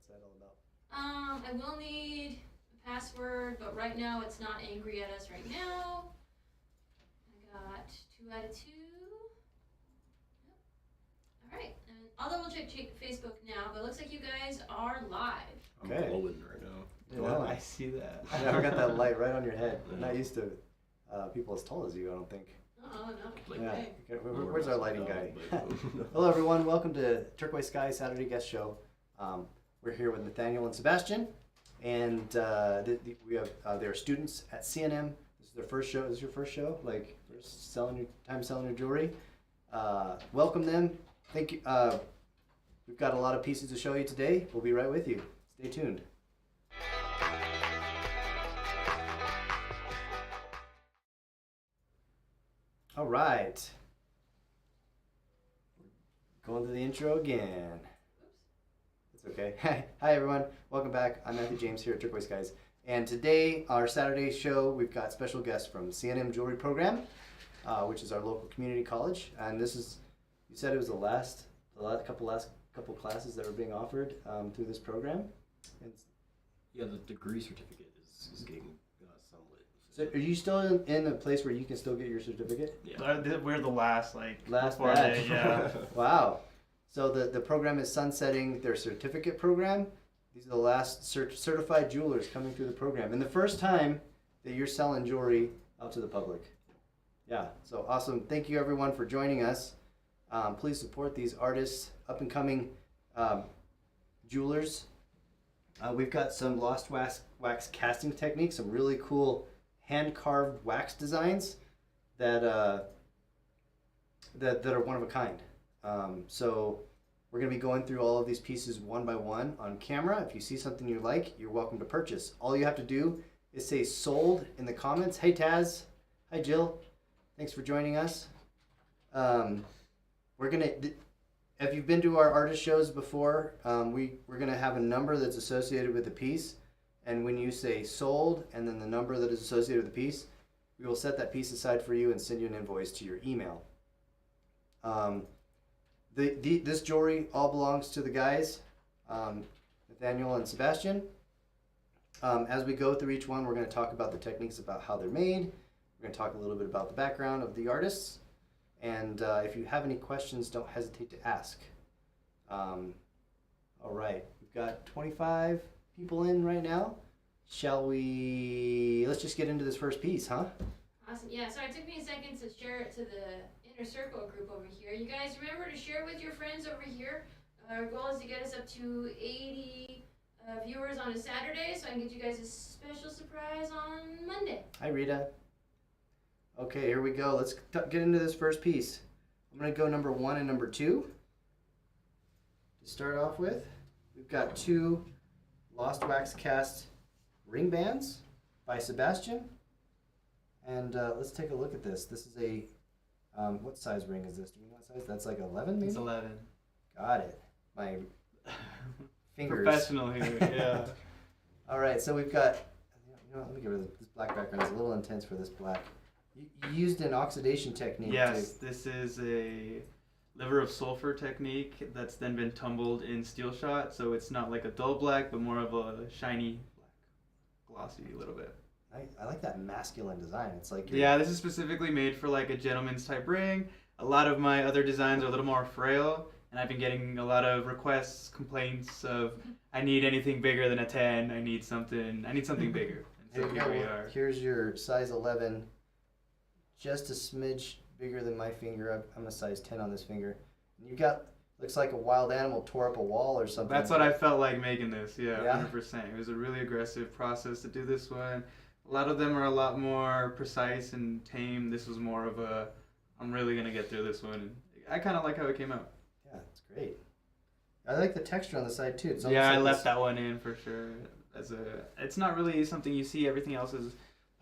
What's that all about? I will need a password, but right now it's not angry at us right now. I got 2 out of 2. Yep. All right, and I'll double check Facebook now, but it looks like you guys are live. I'm Okay. glowing right now. Yeah, I see that. I never got that light right on your head. I'm not used to people as tall as you, I don't think. Oh, no. Like, Yeah. Okay. Okay, where's our lighting guy? But- Hello, everyone. Welcome to Turquoise Skies Saturday Guest Show. We're here with Nathaniel and Sabastian, and we have they're students at CNM. This is their first show. Is this your first show? Like first selling your jewelry? Welcome them. Thank you. We've got a lot of pieces to show you today. We'll be right with you. Stay tuned. All right. Going to the intro again. It's okay. Hi everyone. Welcome back. I'm Matthew James here at Turquoise Skies. And today, our Saturday show, we've got special guests from CNM Jewelry program, which is our local community college. And this is, you said it was the last couple classes that were being offered through this program. And Yeah, the degree certificate is getting sunlit. so are you still in a place where you can still get your certificate? Yeah. We're the last before batch. they, yeah. Wow. So the program is sunsetting their certificate program. These are the last certified jewelers coming through the program. And the first time that you're selling jewelry out to the public. Yeah, so awesome. Thank you everyone for joining us. Please support these artists, up and coming jewelers. We've got some lost wax casting techniques, some really cool hand-carved wax designs that are one of a kind. So we're going to be going through all of these pieces one by one on camera. If you see something you like, you're welcome to purchase. All you have to do is say sold in the comments. Hey Taz, hi Jill, thanks for joining us. If you've been to our artist shows before, we're gonna have a number that's associated with the piece, and when you say sold and then the number that is associated with the piece, we will set that piece aside for you and send you an invoice to your email. This jewelry all belongs to the guys, Nathaniel and Sabastian. As we go through each one, we're going to talk about the techniques, about how they're made. We're going to talk a little bit about the background of the artists. And if you have any questions, don't hesitate to ask. All right, we've got 25 people in right now. Let's just get into this first piece, huh? Awesome. Yeah, sorry, it took me a second to share it to the inner circle group over here. You guys remember to share with your friends over here. Our goal is to get us up to 80 viewers on a Saturday, so I can get you guys a special surprise on Monday. Hi, Rita. Okay, here we go. Let's get into this first piece. I'm going to go number 1 and number 2. To start off with, we've got 2 lost wax cast ring bands by Sabastian. And let's take a look at this. This is a, what size ring is this? Do we know what size? That's like 11 maybe? It's 11. Got it. My fingers. Professional here, yeah. All right, so we've got, let me get rid of this black background. It's a little intense for this black. You used an oxidation technique. Yes, this is a liver of sulfur technique that's then been tumbled in steel shot, so it's not like a dull black, but more of a shiny black, glossy a little bit. I like that masculine design. It's like yeah, this is specifically made for like a gentleman's type ring. A lot of my other designs are a little more frail, and I've been getting a lot of requests, complaints of I need anything bigger than a 10. I need something bigger. And so here we are. Here's your size 11, just a smidge bigger than my finger. I'm a size 10 on this finger. And you got, looks like a wild animal tore up a wall or something. That's what I felt like making this. Yeah, Yeah? 100%. It was a really aggressive process to do this one. A lot of them are a lot more precise and tame. This was more of a, I'm really gonna get through this one. And I kind of like how it came out. Yeah, it's great. I like the texture on the side too. It's Yeah, like I left that one in for sure. It's not really something you see. Everything else is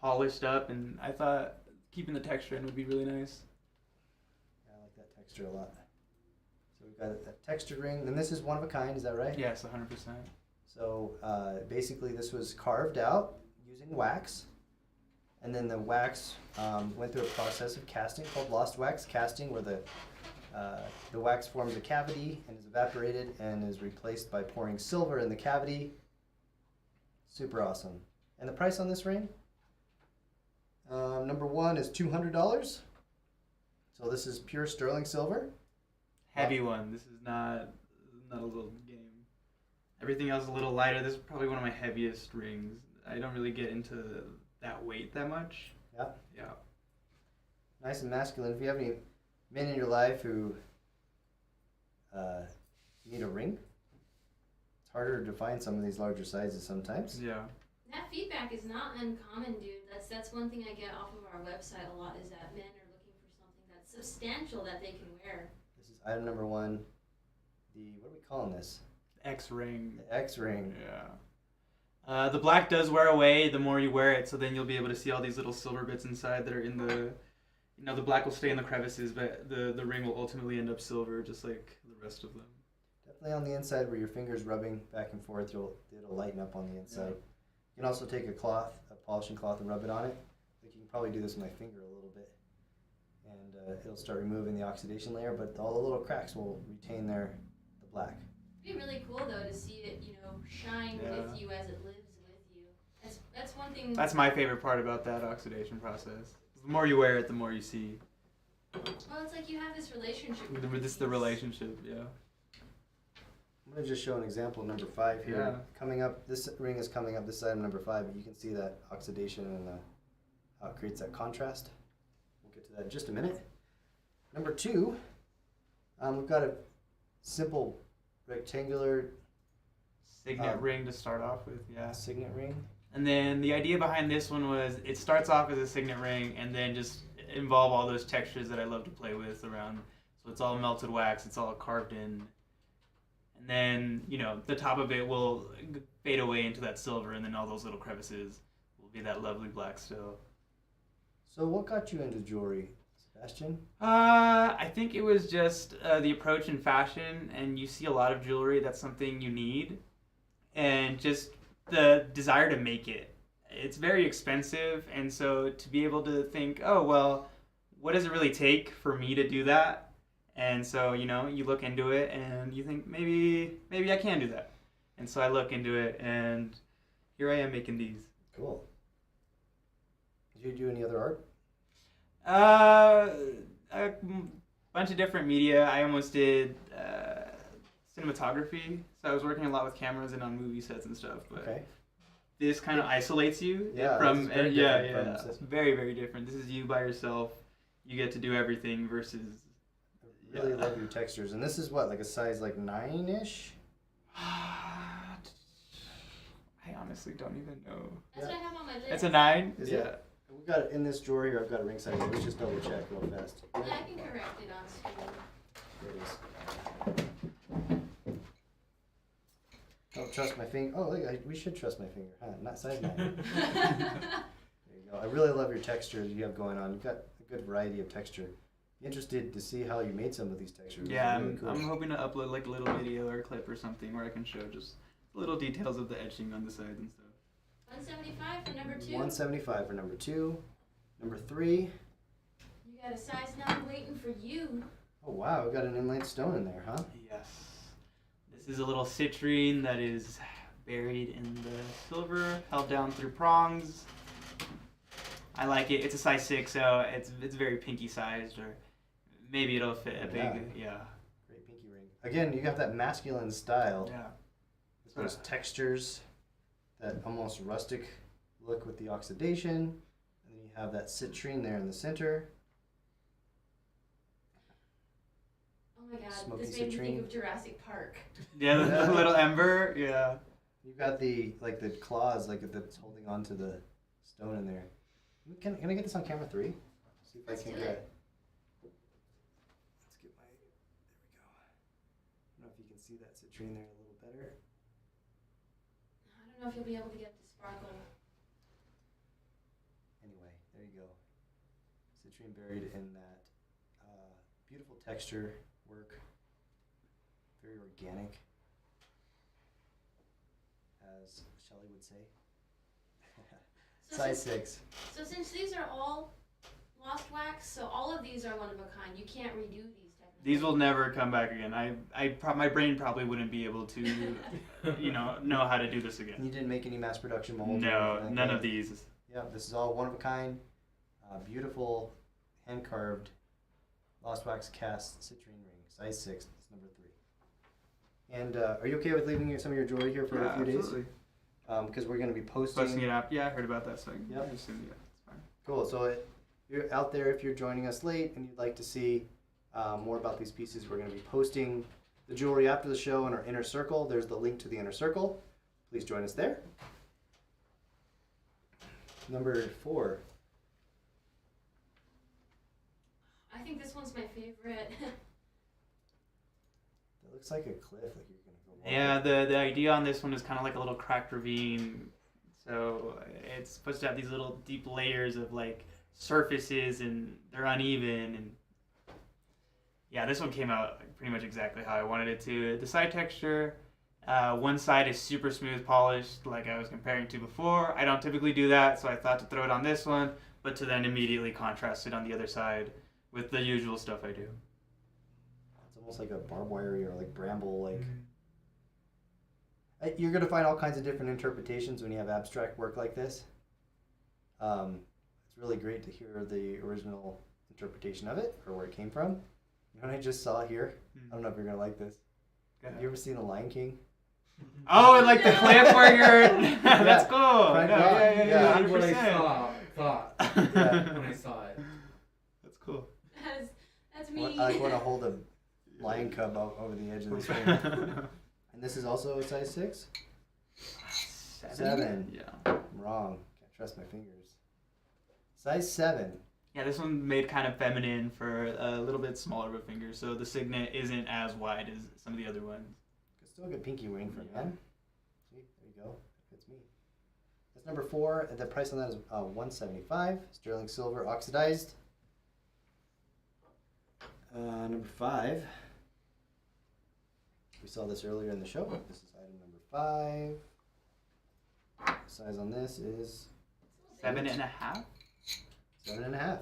polished up, and I thought keeping the texture in would be really nice. Yeah, I like that texture a lot. So we've got a textured ring, and this is one of a kind. Is that right? Yes, 100%. So basically, this was carved out using wax, and then the wax went through a process of casting called lost wax casting, where the The wax forms a cavity and is evaporated and is replaced by pouring silver in the cavity. Super awesome. And the price on this ring? Number one is $200. So this is pure sterling silver. Heavy one. This is not a little game. Everything else is a little lighter. This is probably one of my heaviest rings. I don't really get into that weight that much. Yeah. Yeah. Nice and masculine. If you have any men in your life who need a ring, it's harder to find some of these larger sizes sometimes. Yeah. That feedback is not uncommon, dude. That's one thing I get off of our website a lot is that men are looking for something that's substantial that they can wear. This is item number one. What are we calling this? X ring. The X ring. Yeah. The black does wear away the more you wear it, so then you'll be able to see all these little silver bits inside that are in the, the black will stay in the crevices, but the ring will ultimately end up silver, just like the rest of them. Definitely on the inside where your finger's rubbing back and forth, it'll lighten up on the inside. Yeah. You can also take a polishing cloth, and rub it on it. Like you can probably do this with my finger a little bit, and it'll start removing the oxidation layer, but all the little cracks will retain the black. It'd be really cool though to see it, shine with you as it lives with you. That's one thing. That's my favorite part about that oxidation process. The more you wear it, the more you see. Well, it's like you have this relationship. This is the relationship, yeah. I'm going to just show an example, number 5 here. Yeah. Coming up, this ring is coming up this side of number 5, but you can see that oxidation and how it creates that contrast. We'll get to that in just a minute. Number 2, we've got a simple rectangular Signet ring to start off with, yeah. signet ring. And then the idea behind this one was it starts off as a signet ring and then just involve all those textures that I love to play with around. So it's all melted wax, it's all carved in. And then, the top of it will fade away into that silver, and then all those little crevices will be that lovely black still. So what got you into jewelry, Sebastian? I think it was just the approach in fashion, and you see a lot of jewelry, that's something you need, and just the desire to make it. It's very expensive, and so to be able to think, oh, well, what does it really take for me to do that? And so, you look into it and you think, maybe I can do that. And so I look into it, and here I am making these. Cool. Did you do any other art? A bunch of different media. I almost did cinematography, so I was working a lot with cameras and on movie sets and stuff. But Okay. this kind of isolates you Yeah, from, it's very, very different. This is you by yourself. You get to do everything versus. I really love your textures. And this is what, like a size like 9-ish? I honestly don't even know. That's what I have on my list. It's a 9? Is it? We've got it in this drawer here. I've got a ring size. Let's just double check real fast. Yeah, I can correct it on screen. There it is. Don't trust my finger. Oh, look, we should trust my finger, huh? Not size 9. There you go. I really love your textures you have going on. You've got a good variety of texture. Be interested to see how you made some of these textures. Yeah, Really cool. I'm hoping to upload like a little video or a clip or something where I can show just little details of the etching on the sides and stuff. 175 for number 2. 175 for number 2. Number 3. You got a size 9 waiting for you. Oh wow, we got an inlaid stone in there, huh? Yes. This is a little citrine that is buried in the silver, held down through prongs. I like it. It's a size 6, so it's very pinky sized, or maybe it'll fit a big, yeah. Great pinky ring. Again, you have that masculine style. Yeah. With those textures, that almost rustic look with the oxidation, and then you have that citrine there in the center. Oh my god, Smoky this made me citrine. think of Jurassic Park. Yeah, the little ember, yeah. You've got the claws that's holding onto the stone in there. Can I get this on camera 3? See if Let's I can do get. it. Let's get my. There we go. I don't know if you can see that citrine there a little better. I don't know if you'll be able to get the sparkle. Anyway, there you go. Citrine buried in that beautiful texture work. Very organic, as Shelley would say. So Size since, 6. So since these are all lost wax, so all of these are one of a kind. You can't redo these technically. These will never come back again. My brain probably wouldn't be able to, know how to do this again. You didn't make any mass production molds? No, none of these. Yeah, this is all one of a kind, beautiful, hand carved, lost wax cast citrine ring, size 6. That's number 3. And are you okay with leaving some of your jewelry here for a few days? Because we're going to be posting it up. Yeah, I heard about that. So Yep. I assume, yeah, it's fine. Cool. So you're out there if you're joining us late and you'd like to see more about these pieces. We're going to be posting the jewelry after the show in our inner circle. There's the link to the inner circle. Please join us there. Number 4. I think this one's my favorite. It looks like a cliff, like you're going to go. Yeah, the idea on this one is kind of like a little cracked ravine. So it's supposed to have these little deep layers of like surfaces, and they're uneven. And yeah, this one came out pretty much exactly how I wanted it to. The side texture, one side is super smooth polished, like I was comparing to before. I don't typically do that, so I thought to throw it on this one, but to then immediately contrast it on the other side with the usual stuff I do. It's almost like a barbed wire or like bramble, like. You're going to find all kinds of different interpretations when you have abstract work like this. It's really great to hear the original interpretation of it, or where it came from. You know what I just saw here? I don't know if you're going to like this. Have you ever seen The Lion King? Oh, and like the clip where you're... That's cool. Right, Yeah, That's what I 100%. thought Yeah. when I saw it. That's cool. That's me. I want to hold a lion cub over the edge of the screen. And this is also a size 6? 7. Yeah. I'm wrong. Can't trust my fingers. Size 7. Yeah, this one made kind of feminine for a little bit smaller of a finger, so the signet isn't as wide as some of the other ones. It's still a good pinky ring for a man. See, there you go. That's me. That's number 4. The price on that is $175. Sterling silver oxidized. Number 5. We saw this earlier in the show. This is item number 5. Size on this is 7.5? 7.5.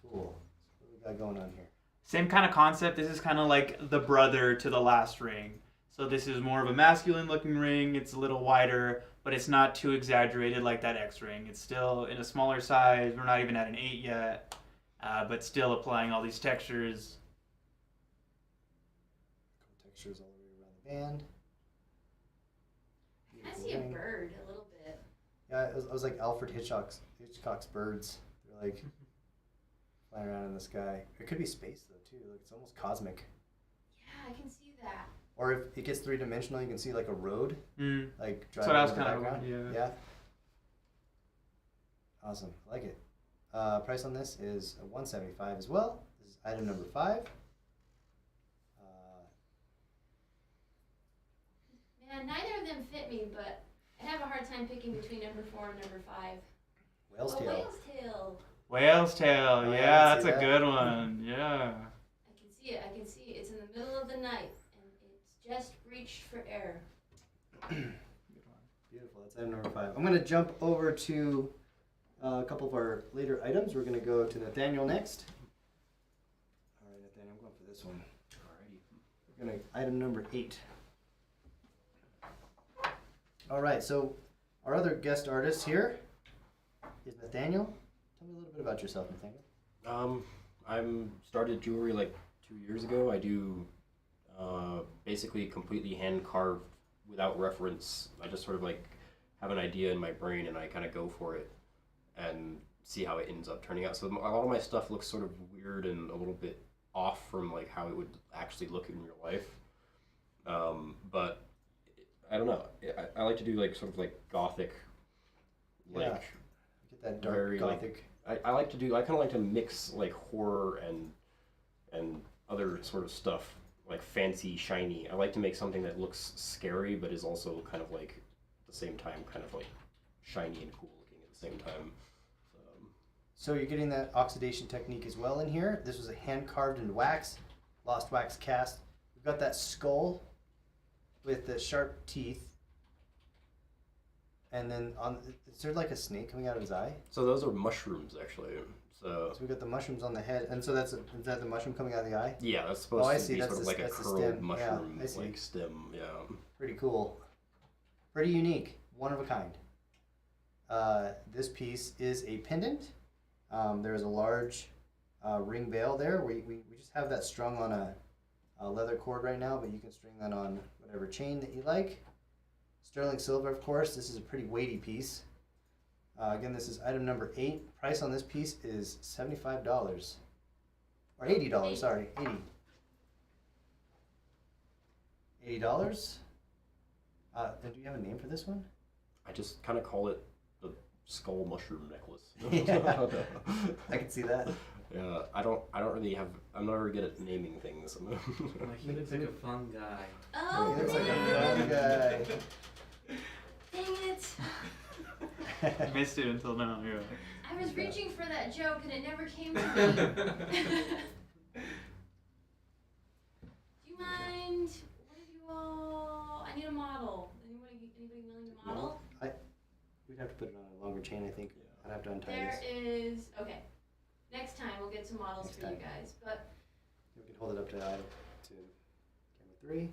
Cool. What do we got going on here? Same kind of concept. This is kind of like the brother to the last ring. So this is more of a masculine looking ring. It's a little wider, but it's not too exaggerated like that X ring. It's still in a smaller size. We're not even at an 8 yet, but still applying all these textures. Cool textures all the way around the band. I see a bird a little bit. Yeah, it was like Alfred Hitchcock's birds. They're like flying around in the sky. It could be space though too. Like it's almost cosmic. Yeah, I can see that. Or if it gets 3-dimensional, you can see like a road, like That's driving what I was in the kind of background. Yeah. Awesome, I like it. Price on this is $175 as well. This is item number 5. Man, neither of them fit me, but I have a hard time picking between number 4 and number 5. Whale's tail. Whale's tail. Whale's tail. Oh, yeah, Yeah, I that's see a that. good one. Yeah. I can see it. I can see it. It's in the middle of the night, and it's just reached for air. Beautiful. That's item number 5. I'm going to jump over to a couple of our later items. We're going to go to Nathaniel next. All right, Nathaniel, I'm going for this one. Alrighty. We're going to item number 8. All right, so our other guest artist here is Nathaniel. Tell me a little bit about yourself, Nathaniel. I'm started jewelry like 2 years ago. I do basically completely hand carved without reference. I just sort of like have an idea in my brain and I kind of go for it and see how it ends up turning out. So a lot of my stuff looks sort of weird and a little bit off from like how it would actually look in real life. But I don't know. I like to do like sort of like gothic, like Yeah. Get that dark very, like, gothic. I like to do. I kind of like to mix like horror and other sort of stuff, like fancy, shiny. I like to make something that looks scary, but is also kind of like at the same time kind of like shiny and cool looking at the same time. So you're getting that oxidation technique as well in here. This was a hand carved in wax, lost wax cast. We've got that skull with the sharp teeth. And then is there like a snake coming out of his eye? So those are mushrooms, actually. So So we got the mushrooms on the head, and so is that the mushroom coming out of the eye? yeah, that's supposed I to see. be That's sort of the- like a that's the curled stem. mushroom, Yeah, I see. like stem. Yeah. Pretty cool. Pretty unique. One of a kind. This piece is a pendant. There is a large ring veil there. We just have that strung on a leather cord right now, but you can string that on whatever chain that you like. Sterling silver, of course. This is a pretty weighty piece. Again, this is item number 8. Price on this piece is $75. Or $80, sorry. $80. And do you have a name for this one? I just kind of call it the skull mushroom necklace. Yeah. I can see that. Yeah, I don't really have. I'm not very good at naming things. He looks like a fun guy. Oh, He looks like a man. fun guy. Dang it. I missed it until now. Yeah. I was reaching for that joke and it never came to me. Do you mind? What have you all? I need a model. Anybody willing to model? We'd have to put it on a longer chain, I think. I'd have to untie There this. is. Okay. Next time we'll get some models Next for you time. guys, but We can hold it up to camera 3.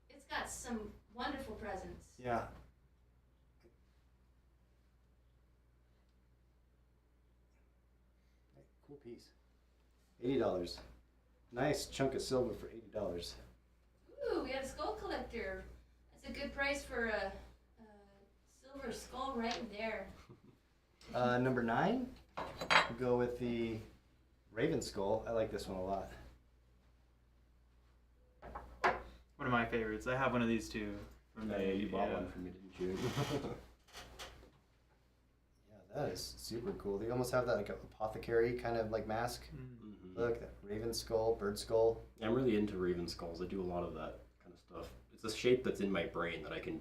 it's got some wonderful presents. Yeah. Cool piece. $80. Nice chunk of silver for $80. Ooh, we have a skull collector. That's a good price for a silver skull right there. Number 9, we'll go with the Raven skull. I like this one a lot. One of my favorites. I have one of these too. From Yeah, you bought one for me, didn't you? Yeah, that is super cool. They almost have that like apothecary kind of like mask. Mm. Look, that Raven skull, bird skull. Yeah, I'm really into raven skulls. I do a lot of that kind of stuff. It's a shape that's in my brain that I can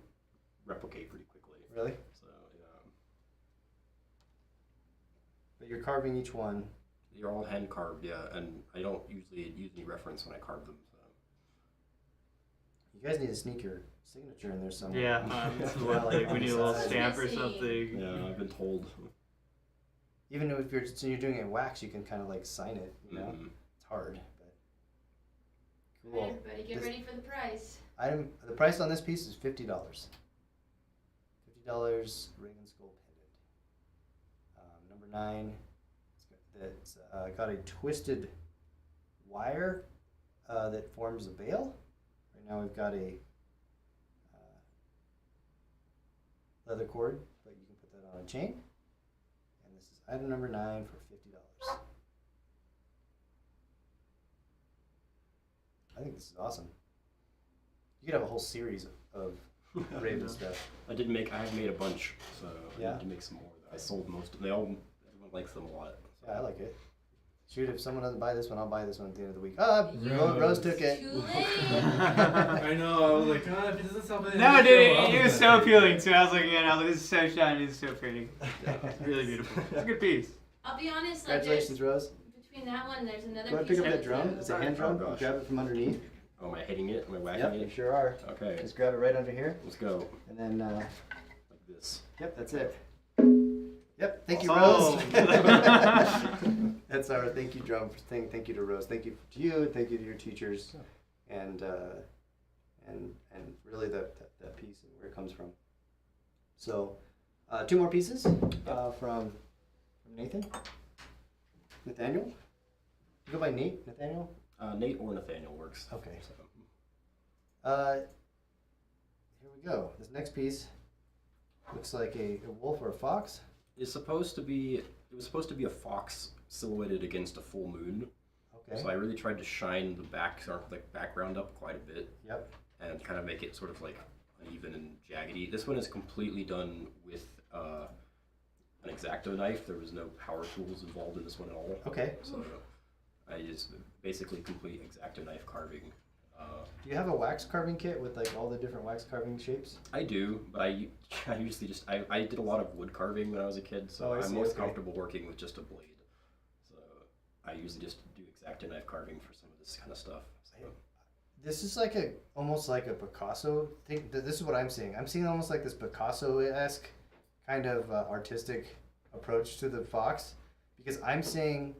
replicate pretty quickly. Really? So yeah, But you're carving each one. they're all hand carved. Yeah, and I don't usually use any reference when I carve them. So. You guys need to sneak your signature in there somewhere. Yeah, Yeah, like we need a little on the side. stamp or Missing. something. Yeah, I've been told. Even if you're doing it in wax, you can kind of like sign it. You know, Mhm. it's hard, but All cool. right, everybody, get This- ready for the price. The price on this piece is $50. $50 Raven skull pendant. Number 9. It's got a twisted wire that forms a veil. Right now we've got a leather cord, but you can put that on a chain. And this is item number 9 for $50. I think this is awesome. You could have a whole series of Raven stuff. I have made a bunch, so I Yeah? need to make some more. I sold most of them. Everyone likes them a lot. So. Yeah, I like it. Shoot, if someone doesn't buy this one, I'll buy this one at the end of the week. Rose. Rose took it. Too late. I know. I was like, if it doesn't sell, No, dude, it was so appealing too. I was looking at it, I was like, this is so shiny, this is so pretty. It's really beautiful. It's a good piece. I'll be honest, like Congratulations, Rose. between that one, there's another You want to piece pick up of that it drum? too. It's a hand drum. Oh, You gosh. grab it from underneath. Oh, am I hitting it? Am I whacking Yep, it? you sure are. Okay, Just grab it right under here, let's go. and then, Like this. yep, that's it. Yep, thank you, Oh. Rose. That's our thank you drum thing. Thank you to Rose. Thank you to you. Thank you to your teachers, and really that piece and where it comes from. So, 2 more pieces from Nathan. Nathaniel. You go by Nate. Nathaniel. Nate or Nathaniel works. Okay. So. Here we go. This next piece looks like a wolf or a fox. It was supposed to be a fox silhouetted against a full moon. Okay. So I really tried to shine the background up quite a bit. Yep. And kind of make it sort of like uneven and jaggedy. This one is completely done with an X-Acto knife. There was no power tools involved in this one at all. Okay. So I just basically complete X-Acto knife carving. Do you have a wax carving kit with like all the different wax carving shapes? I do, but I usually just I did a lot of wood carving when I was a kid, so Oh, I I'm see, most okay. comfortable working with just a blade. So I usually just do X-Acto knife carving for some of this kind of stuff. So. This is like almost like a Picasso thing. This is what I'm seeing. I'm seeing almost like this Picasso-esque kind of artistic approach to the fox, because I'm seeing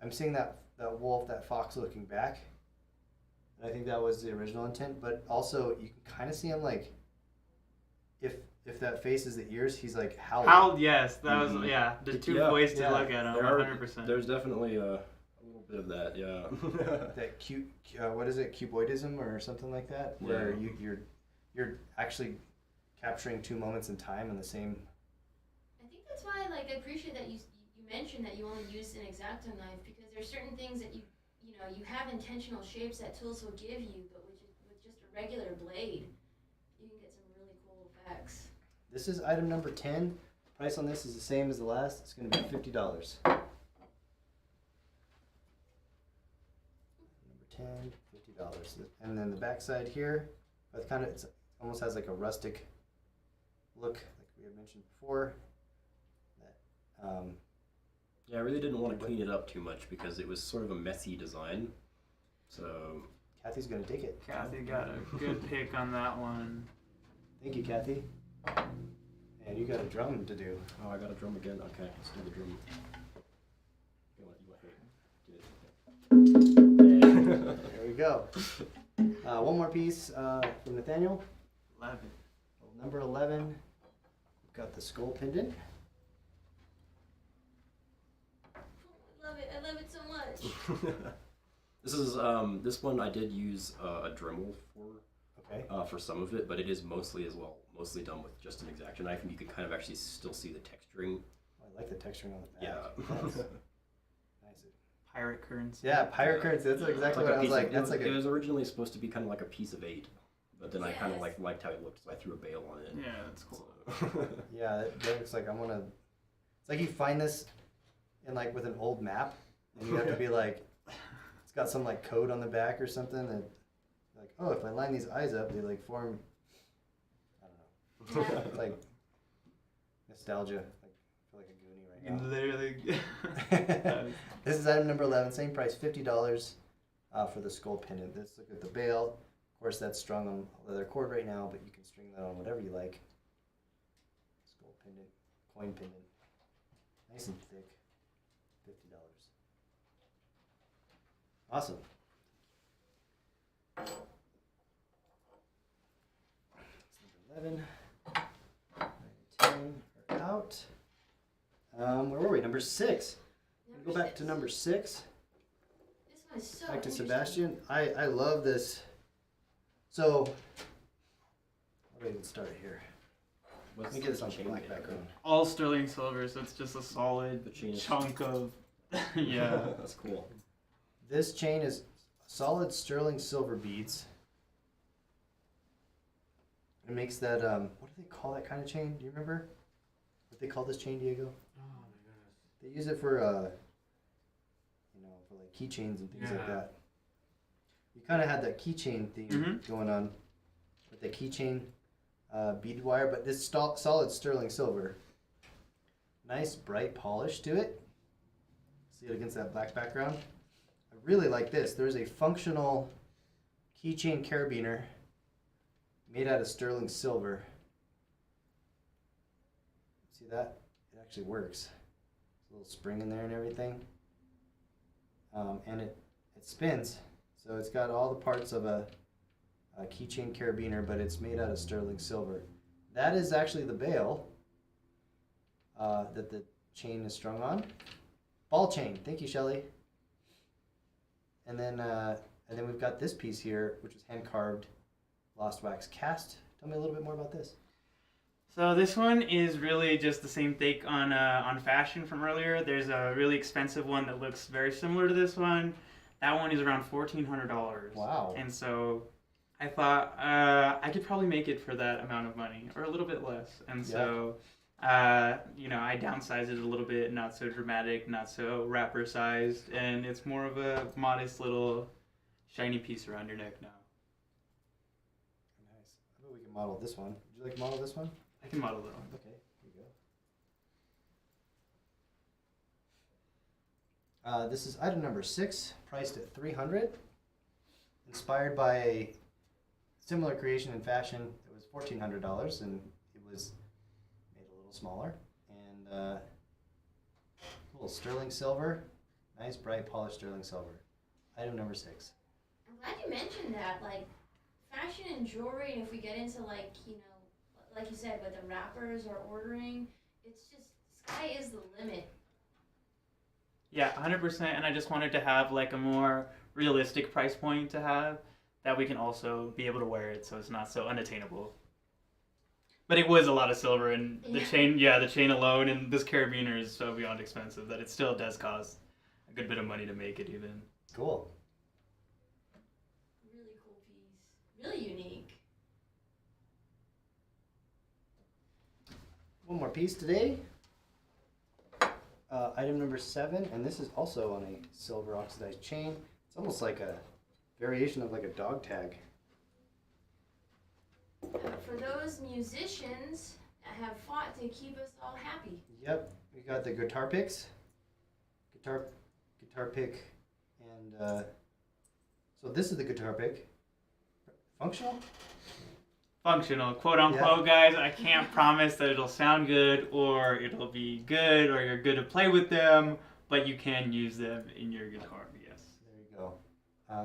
that wolf, that fox looking back. And I think that was the original intent, but also you can kind of see him like, if that face is the ears, he's like howling. How? Yes, that was Mhm. yeah. There's two Yeah, ways to yeah. look at him. 100%. There's definitely a little bit of that, yeah. That cute, what is it, cuboidism or something like that, where you're actually capturing two moments in time in the same. I think that's why, like, I appreciate that you mentioned that you only used an X-Acto knife, because there's certain things that you have intentional shapes that tools will give you, but with just a regular blade, you can get some really cool effects. This is item number 10. Price on this is the same as the last. It's going to be $50. Number 10, $50. And then the back side here, it's almost has like a rustic look, like we had mentioned before. Yeah, I really didn't want to clean it up too much because it was sort of a messy design. So Kathy's going to take it. Kathy got a good pick on that one. Thank you, Kathy. And you got a drum to do. oh, I got a drum again. Okay, let's do the drum. There we go. One more piece from Nathaniel. 11. Number 11. We've got the skull pendant. I love it so much. This is this one I did use a Dremel Okay. for some of it, but it is mostly done with just an X-Acto knife, and you can kind of actually still see the texturing. I like the texturing on the back. Yeah. Nice. Nice. Pirate currency. Yeah, pirate currency. That's exactly what I was like. That's like it was originally supposed to be kind of like a piece of 8, but then I kind of Yes. liked how it looked, so I threw a bail on it. Yeah, that's cool. So. yeah. That looks like It's like you find this in like with an old map, and you have to be like, it's got some like code on the back or something, and like, oh, if I line these eyes up, they like form. I don't know. Yeah. It's like nostalgia. Like I feel like a Goonie right now. Literally. This is item number 11, same price, $50 for the skull pendant. Let's look at the bail. Of course, that's strung on leather cord right now, but you can string that on whatever you like. Skull pendant, coin pendant, nice and thick, $50. Awesome. That's number 11. 10 are out. Where were we? Number 6. Go back to number 6. This one is so Back to interesting. Sabastian. I love this. So, where do I even start here? Let me get this on Chain black it. background. All sterling silver, so it's just a solid The chain is- chunk of. Yeah. That's cool. This chain is solid sterling silver beads. It makes that, what do they call that kind of chain? Do you remember what they call this chain, Diego? Oh my goodness. They use it for, for like keychains and things like Yeah. that. You kind of had that keychain theme Mhm. going on with the keychain beaded wire, but this solid sterling silver. Nice bright polish to it. See it against that black background. I really like this. There's a functional keychain carabiner made out of sterling silver. See that? It actually works. There's a little spring in there and everything. And it spins. So it's got all the parts of a keychain carabiner, but it's made out of sterling silver. That is actually the bail that the chain is strung on. Ball chain. Thank you, Shelly. And then we've got this piece here, which is hand carved lost wax cast. Tell me a little bit more about this. So this one is really just the same take on fashion from earlier. There's a really expensive one that looks very similar to this one. That one is around $1,400. Wow. And so I thought I could probably make it for that amount of money, or a little bit less. And so, I downsized it a little bit, not so dramatic, not so rapper sized, and it's more of a modest little shiny piece around your neck now. Nice. I bet we can model this one. Would you like to model this one? I can model that one. Okay, here you go. This is item number 6, priced at $300. Inspired by a similar creation in fashion. It was $1,400, and it was made a little little smaller. And cool, sterling silver. Nice, bright, polished sterling silver. Item number 6. I'm glad you mentioned that. Like, fashion and jewelry, and if we get into, like, you know, like you said, with the wrappers or ordering, it's just, sky is the limit. Yeah, 100%. And I just wanted to have like a more realistic price point to have that we can also be able to wear it so it's not so unattainable. But it was a lot of silver, and the chain, the chain alone, and this carabiner is so beyond expensive that it still does cost a good bit of money to make it even. Cool. Really cool piece. Really unique. One more piece today. Item number 7, and this is also on a silver oxidized chain. It's almost like a variation of like a dog tag. For those musicians that have fought to keep us all happy. Yep, we got the guitar picks. Guitar pick, and so this is the guitar pick. Functional? Functional, quote unquote, guys. I can't promise that it'll sound good or it'll be good or you're good to play with them, but you can use them in your guitar, yes. There you go.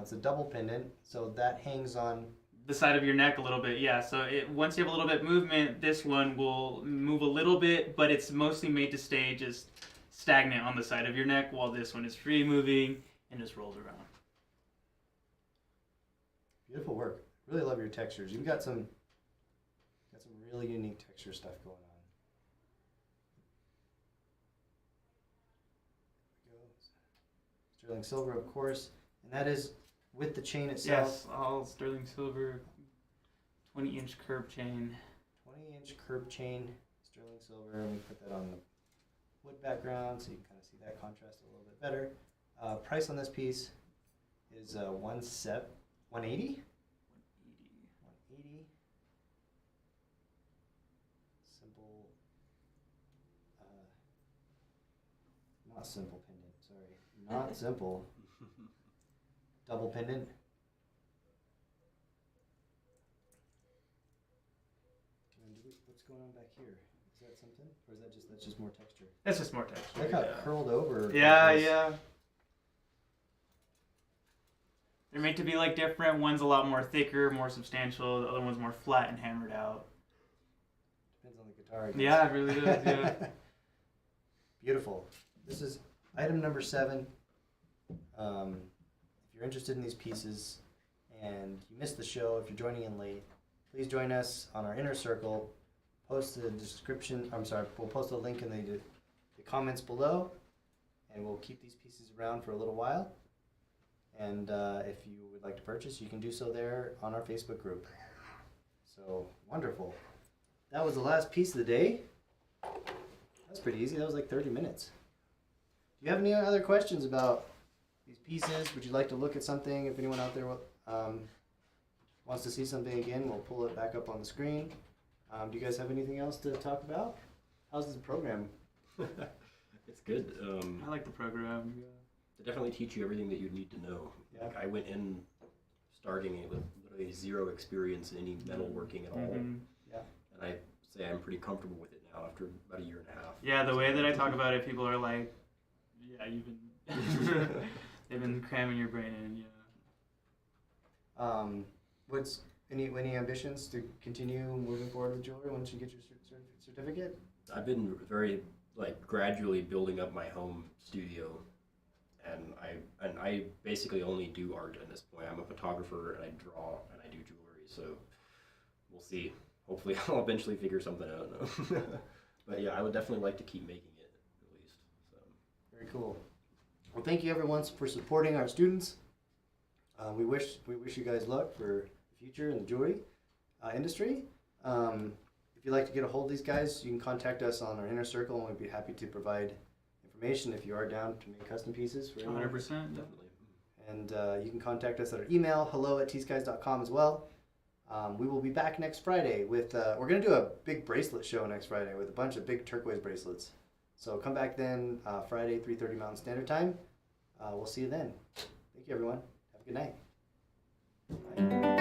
It's a double pendant, so that hangs on The side of your neck a little bit, yeah. So once you have a little bit movement, this one will move a little bit, but it's mostly made to stay just stagnant on the side of your neck, while this one is free moving and just rolls around. beautiful work. Really love your textures. You've got some really unique texture stuff going on. There we go. Sterling silver, of course, and that is with the chain itself. Yes, all sterling silver, 20-inch curb chain. 20-inch curb chain, sterling silver, and we put that on the wood background so you can kind of see that contrast a little bit better. Price on this piece is 180. 180. Simple, not simple pendant. Sorry, not simple. Double pendant. What's going on back here? Is that something, or is that's just more texture? That's just more texture. Like how it curled over. Yeah, like this. yeah. They're made to be like different. One's a lot more thicker, more substantial. The other one's more flat and hammered out. Depends on the guitar. I guess. Yeah, it really does. Yeah. Beautiful. This is item number 7. If you're interested in these pieces and you missed the show, if you're joining in late, please join us on our inner circle. Post the description. We'll post a link in the comments below, and we'll keep these pieces around for a little while. And if you would like to purchase, you can do so there on our Facebook group. So, wonderful. That was the last piece of the day. That's pretty easy. That was like 30 minutes. Do you have any other questions about these pieces? Would you like to look at something? If anyone out there wants to see something again, we'll pull it back up on the screen. Do you guys have anything else to talk about? How's the program? It's good. I like the program. Yeah. They definitely teach you everything that you need to know. Yeah. Like I went in starting it with literally zero experience in any metalworking at all. Mm-hmm. Yeah. And I say I'm pretty comfortable with it now after about a year and a half. Yeah, the way that I talk about it, people are like, yeah, you've been, they've been cramming your brain in, yeah. What's any ambitions to continue moving forward with jewelry once you get your certificate? I've been very gradually building up my home studio, and I basically only do art at this point. I'm a photographer and I draw and I do jewelry, so we'll see. Hopefully I'll eventually figure something out. But yeah, I would definitely like to keep making it at least. So. Very cool. Well, thank you everyone for supporting our students. We wish you guys luck for the future in the jewelry industry. If you'd like to get a hold of these guys, you can contact us on our inner circle, and we'd be happy to provide information if you are down to make custom pieces for anyone. 100%. Definitely. And you can contact us at our email, hello@tskies.com as well. We will be back next Friday with, we're going to do a big bracelet show next Friday with a bunch of big turquoise bracelets. So come back then, Friday, 3:30 Mountain Standard Time. We'll see you then. Thank you, everyone. Have a good night. Bye.